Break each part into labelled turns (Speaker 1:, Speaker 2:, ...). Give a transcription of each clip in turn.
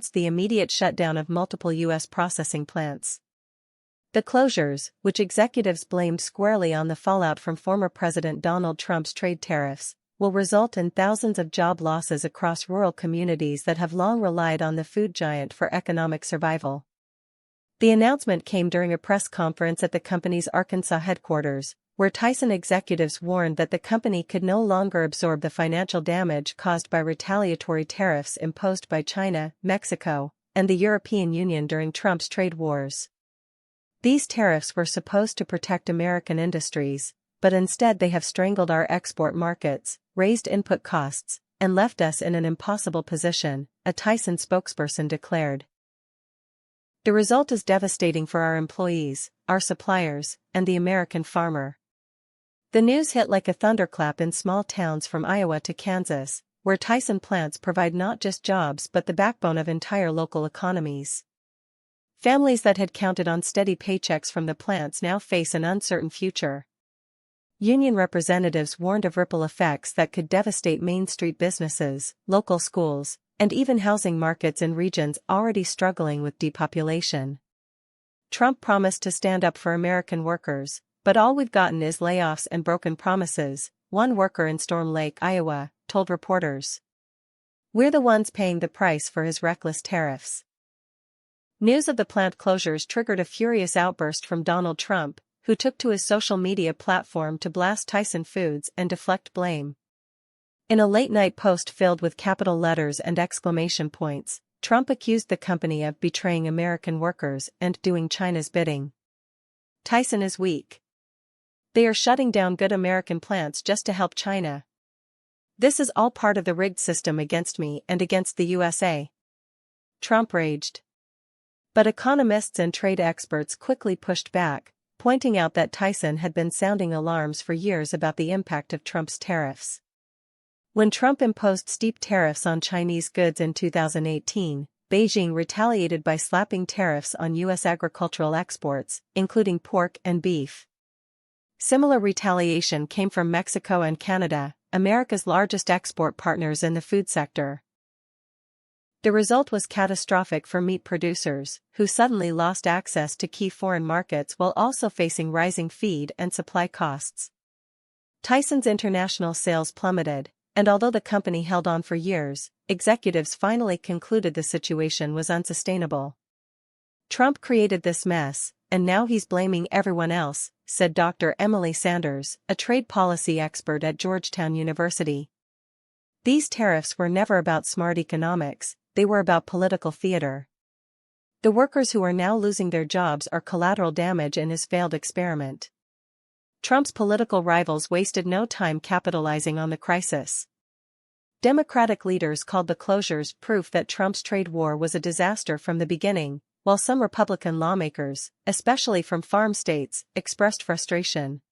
Speaker 1: announced the immediate shutdown of multiple U.S. processing plants. The closures, which executives blamed squarely on the fallout from former President Donald Trump's trade tariffs, will result in thousands of job losses across rural communities that have long relied on the food giant for economic survival. The announcement came during a press conference at the company's Arkansas headquarters, where Tyson executives warned that the company could no longer absorb the financial damage caused by retaliatory tariffs imposed by China, Mexico, and the European Union during Trump's trade wars. These tariffs were supposed to protect American industries, but instead they have strangled our export markets, raised input costs, and left us in an impossible position, a Tyson spokesperson declared. The result is devastating for our employees, our suppliers, and the American farmer. The news hit like a thunderclap in small towns from Iowa to Kansas, where Tyson plants provide not just jobs but the backbone of entire local economies. Families that had counted on steady paychecks from the plants now face an uncertain future. Union representatives warned of ripple effects that could devastate Main Street businesses, local schools, and even housing markets in regions already struggling with depopulation. Trump promised to stand up for American workers, but all we've gotten is layoffs and broken promises, one worker in Storm Lake, Iowa, told reporters. We're the ones paying the price for his reckless tariffs. News of the plant closures triggered a furious outburst from Donald Trump, who took to his social media platform to blast Tyson Foods and deflect blame. In a late-night post filled with capital letters and exclamation points, Trump accused the company of betraying American workers and doing China's bidding. Tyson is weak. They are shutting down good American plants just to help China. This is all part of the rigged system against me and against the USA. Trump raged. But economists and trade experts quickly pushed back, pointing out that Tyson had been sounding alarms for years about the impact of Trump's tariffs. When Trump imposed steep tariffs on Chinese goods in 2018, Beijing retaliated by slapping tariffs on U.S. agricultural exports, including pork and beef. Similar retaliation came from Mexico and Canada, America's largest export partners in the food sector. The result was catastrophic for meat producers, who suddenly lost access to key foreign markets while also facing rising feed and supply costs. Tyson's international sales plummeted, and although the company held on for years, executives finally concluded the situation was unsustainable. Trump created this mess, and now he's blaming everyone else, said Dr. Emily Sanders, a trade policy expert at Georgetown University. These tariffs were never about smart economics, they were about political theater. The workers who are now losing their jobs are collateral damage in his failed experiment. Trump's political rivals wasted no time capitalizing on the crisis. Democratic leaders called the closures proof that Trump's trade war was a disaster from the beginning, while some Republican lawmakers, especially from farm states, expressed frustration.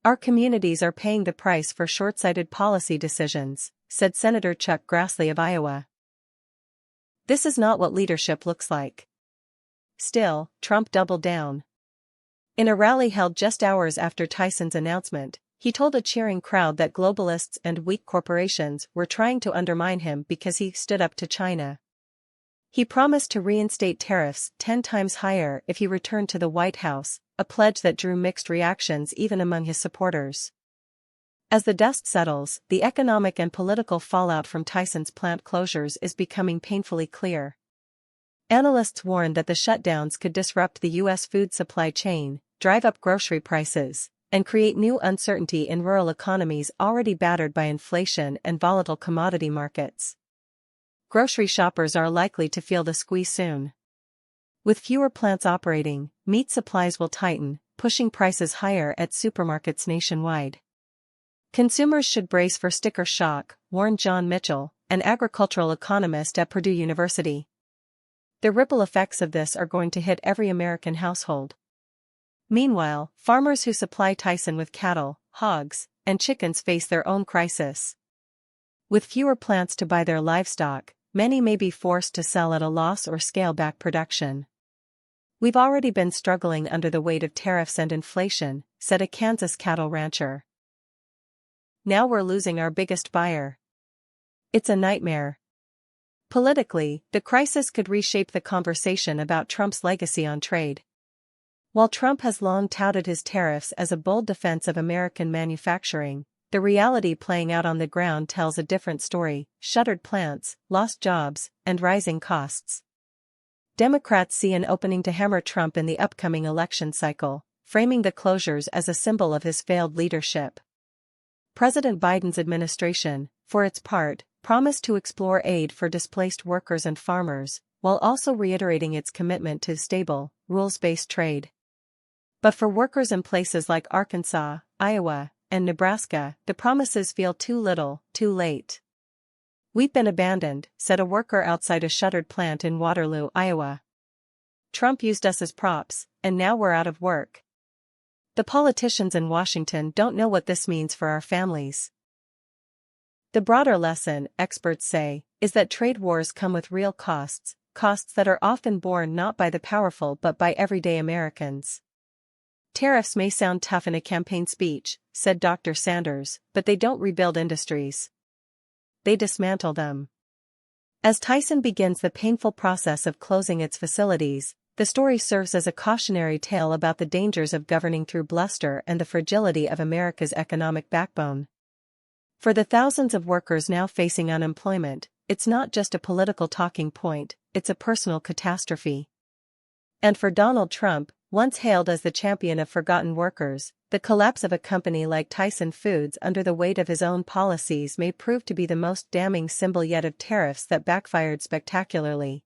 Speaker 1: Our communities are paying the price for short-sighted policy decisions, said Senator Chuck Grassley of Iowa. This is not what leadership looks like. Still, Trump doubled down. In a rally held just hours after Tyson's announcement, he told a cheering crowd that globalists and weak corporations were trying to undermine him because he stood up to China. He promised to reinstate tariffs 10 times higher if he returned to the White House, a pledge that drew mixed reactions even among his supporters. As the dust settles, the economic and political fallout from Tyson's plant closures is becoming painfully clear. Analysts warn that the shutdowns could disrupt the U.S. food supply chain, drive up grocery prices, and create new uncertainty in rural economies already battered by inflation and volatile commodity markets. Grocery shoppers are likely to feel the squeeze soon. With fewer plants operating, meat supplies will tighten, pushing prices higher at supermarkets nationwide. Consumers should brace for sticker shock, warned John Mitchell, an agricultural economist at Purdue University. The ripple effects of this are going to hit every American household. Meanwhile, farmers who supply Tyson with cattle, hogs, and chickens face their own crisis. With fewer plants to buy their livestock, many may be forced to sell at a loss or scale back production. We've already been struggling under the weight of tariffs and inflation, said a Kansas cattle rancher. Now we're losing our biggest buyer. It's a nightmare. Politically, the crisis could reshape the conversation about Trump's legacy on trade. While Trump has long touted his tariffs as a bold defense of American manufacturing, the reality playing out on the ground tells a different story: shuttered plants, lost jobs, and rising costs. Democrats see an opening to hammer Trump in the upcoming election cycle, framing the closures as a symbol of his failed leadership. President Biden's administration, for its part, promised to explore aid for displaced workers and farmers, while also reiterating its commitment to stable, rules-based trade. But for workers in places like Arkansas, Iowa, and Nebraska, the promises feel too little, too late. "We've been abandoned," said a worker outside a shuttered plant in Waterloo, Iowa. "Trump used us as props, and now we're out of work. The politicians in Washington don't know what this means for our families." The broader lesson, experts say, is that trade wars come with real costs, costs that are often borne not by the powerful but by everyday Americans. "Tariffs may sound tough in a campaign speech," said Dr. Sanders, "but they don't rebuild industries. They dismantle them." As Tyson begins the painful process of closing its facilities, the story serves as a cautionary tale about the dangers of governing through bluster and the fragility of America's economic backbone. For the thousands of workers now facing unemployment, it's not just a political talking point, it's a personal catastrophe. And for Donald Trump, once hailed as the champion of forgotten workers, the collapse of a company like Tyson Foods under the weight of his own policies may prove to be the most damning symbol yet of tariffs that backfired spectacularly.